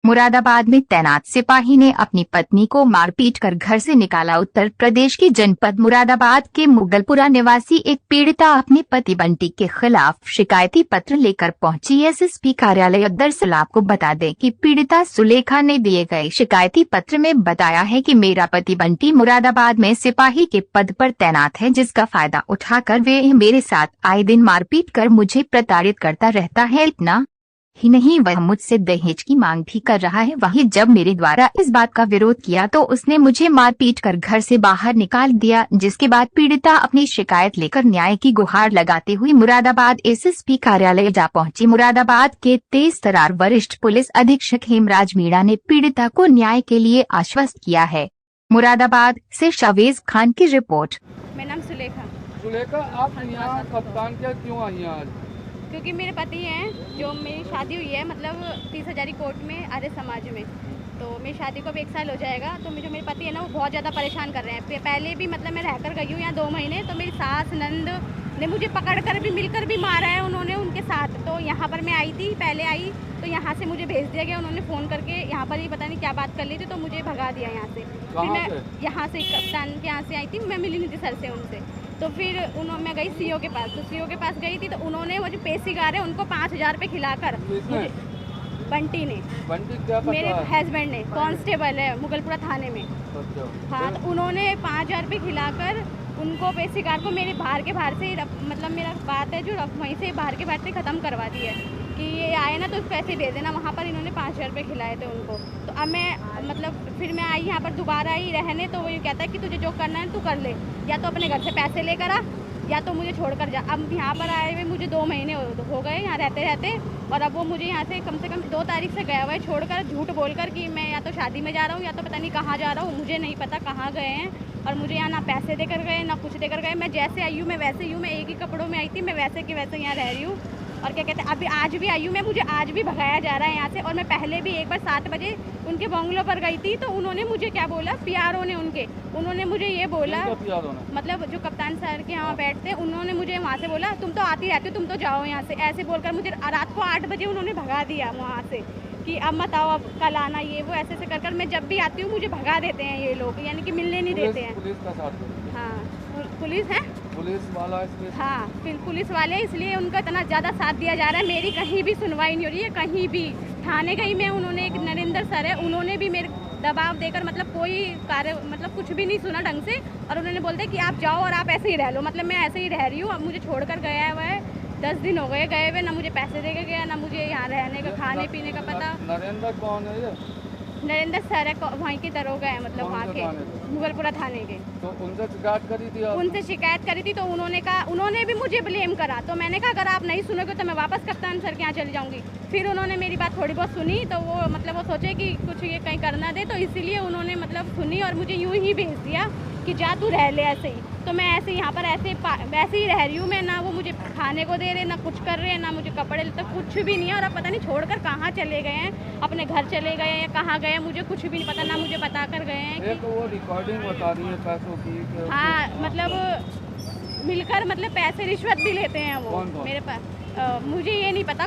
मुरादाबाद में तैनात सिपाही ने अपनी पत्नी को मारपीट कर घर से निकाला। उत्तर प्रदेश के जनपद मुरादाबाद के मुगलपुरा निवासी एक पीड़िता अपने पति बंटी के खिलाफ शिकायती पत्र लेकर पहुंची एसएसपी कार्यालय। दरअसल आपको बता दें कि पीड़िता सुलेखा ने दिए गए शिकायती पत्र में बताया है कि मेरा पति बंटी मुरादाबाद में सिपाही के पद पर तैनात है, जिसका फायदा उठाकर वे मेरे साथ आए दिन मारपीट कर मुझे प्रताड़ित करता रहता है। इतना ही नहीं, वह मुझसे दहेज की मांग भी कर रहा है। वहीं जब मेरे द्वारा इस बात का विरोध किया तो उसने मुझे मारपीट कर घर से बाहर निकाल दिया, जिसके बाद पीड़िता अपनी शिकायत लेकर न्याय की गुहार लगाते हुए मुरादाबाद एसएसपी कार्यालय जा पहुंची। मुरादाबाद के तेज तर्रार वरिष्ठ पुलिस अधीक्षक हेमराज मीणा ने पीड़िता को न्याय के लिए आश्वस्त किया है। मुरादाबाद से शावेज खान की रिपोर्ट। मेरा नाम सुलेखा, आप यहाँ कप्तान क्या क्यों आई हैं आज? क्योंकि मेरे पति हैं, जो मेरी शादी हुई है मतलब 30,000 कोर्ट में आर्य समाज में, तो मेरी शादी को भी 1 साल हो जाएगा। तो जो मेरे पति है ना, वो बहुत ज़्यादा परेशान कर रहे हैं। पहले भी मतलब मैं रहकर गई हूँ यहाँ 2 महीने, तो मेरी सास नंद ने मुझे पकड़कर भी मिलकर भी मारा है उन्होंने उनके साथ। तो यहाँ पर मैं आई थी, पहले आई तो यहाँ से मुझे भेज दिया गया। उन्होंने फ़ोन करके यहाँ पर ही पता नहीं क्या बात कर ली थी, तो मुझे भगा दिया यहाँ से। फिर मैं यहाँ से कप्तान के यहाँ से आई थी, मैं मिली नहीं थी सर से उनसे। तो फिर मैं गई सीओ के पास, तो सीओ के पास गई थी तो उन्होंने वो जो पेशीगार है उनको 5,000 रुपये खिलाकर मुझे, बंटी ने, मेरे हस्बैंड ने, कांस्टेबल है मुगलपुरा थाने में। हाँ, तो उन्होंने 5,000 रुपये खिलाकर उनको पेशीगार को मेरे बाहर के बाहर से, मतलब मेरा बात है जो वहीं से बाहर के बाहर से ख़त्म करवा दी है कि ये आए ना तो उसको ऐसे भेज देना। वहाँ पर इन्होंने 5,000 रुपये खिलाए थे उनको। तो अब मैं मतलब फिर मैं आई यहाँ पर दोबारा आई रहने, तो वो ये कहता है कि तुझे जो करना है तू कर ले, या तो अपने घर से पैसे लेकर आ या तो मुझे छोड़कर जा। अब यहाँ पर आए हुए मुझे 2 महीने हो गए यहाँ रहते रहते, और अब वो मुझे यहाँ से कम 2 तारीख से गया हुआ है छोड़कर, झूठ बोलकर कि मैं या तो शादी में जा रहा हूँ या तो पता नहीं कहाँ जा रहा हूँ, मुझे नहीं पता कहाँ गए हैं। और मुझे यहाँ ना पैसे देकर गए ना कुछ देकर गए। मैं जैसे आई हूँ मैं वैसे ही हूँ, मैं एक ही कपड़ों में आई थी, मैं वैसे के वैसे यहाँ रह रही हूँ। और क्या कहते हैं, अभी आज भी आई हूँ मैं, मुझे आज भी भगाया जा रहा है यहाँ से। और मैं पहले भी एक बार 7 बजे उनके बंगलों पर गई थी, तो उन्होंने मुझे क्या बोला, पीआरओ ने उन्होंने मुझे ये बोला, मतलब जो कप्तान सर के यहाँ बैठते, उन्होंने मुझे वहाँ से बोला तुम तो आती रहती हो, तुम तो जाओ यहाँ से, ऐसे बोलकर मुझे रात को 8 बजे उन्होंने भगा दिया वहाँ से कि अब मत आओ, अब कल आना, ये वो ऐसे कर मैं जब भी आती हूँ मुझे भगा देते हैं ये लोग, यानी कि मिलने नहीं देते हैं। पुलिस का साथ? हाँ, पुलिस है, पुलिस वाला इसलिए। हाँ, फिर पुलिस वाले इसलिए उनका इतना ज़्यादा साथ दिया जा रहा है। मेरी कहीं भी सुनवाई नहीं हो रही है, कहीं भी। थाने गई मैं, उन्होंने, एक नरेंद्र सर है, उन्होंने भी मेरे दबाव देकर मतलब कोई कार्य, मतलब कुछ भी नहीं सुना ढंग से, और उन्होंने बोलते कि आप जाओ और आप ऐसे ही रह लो। मतलब मैं ऐसे ही रह रही हूँ। अब मुझे छोड़कर गया हुआ है, 10 दिन हो गए गए हुए, ना मुझे पैसे दे के गया, ना मुझे यहाँ रहने का खाने पीने का पता। नरेंद्र कौन है ये? नरेंद्र सर है, वहीं के दरोगा है, मतलब वहाँ के मुगलपुरा थाने के। तो उनसे शिकायत करी थी? उनसे शिकायत करी थी, तो उन्होंने कहा, उन्होंने भी मुझे ब्लेम करा। तो मैंने कहा अगर आप नहीं सुनोगे तो मैं वापस कप्तान सर के यहाँ चली जाऊँगी। फिर उन्होंने मेरी बात थोड़ी बहुत सुनी, तो वो मतलब वो सोचे कि कुछ ये कहीं करना दे, तो इसीलिए उन्होंने मतलब सुनी और मुझे यूँ ही भेज दिया कि जा तू रह ले ऐसे ही। तो मैं ऐसे यहाँ पर वैसे ही रह रही हूँ मैं, ना वो मुझे खाने को दे रहे, ना कुछ कर रहे हैं, ना मुझे कपड़े लेते, कुछ भी नहीं है। और अब पता नहीं छोड़कर कहाँ चले गए हैं, अपने घर चले गए हैं, कहाँ गए हैं मुझे कुछ भी नहीं पता, ना मुझे बता कर गए हैं कि वो रिकॉर्डिंग बता रही है पैसों की। हाँ, मतलब मिलकर मतलब पैसे रिश्वत भी लेते हैं वो। मेरे पास मुझे ये नहीं पता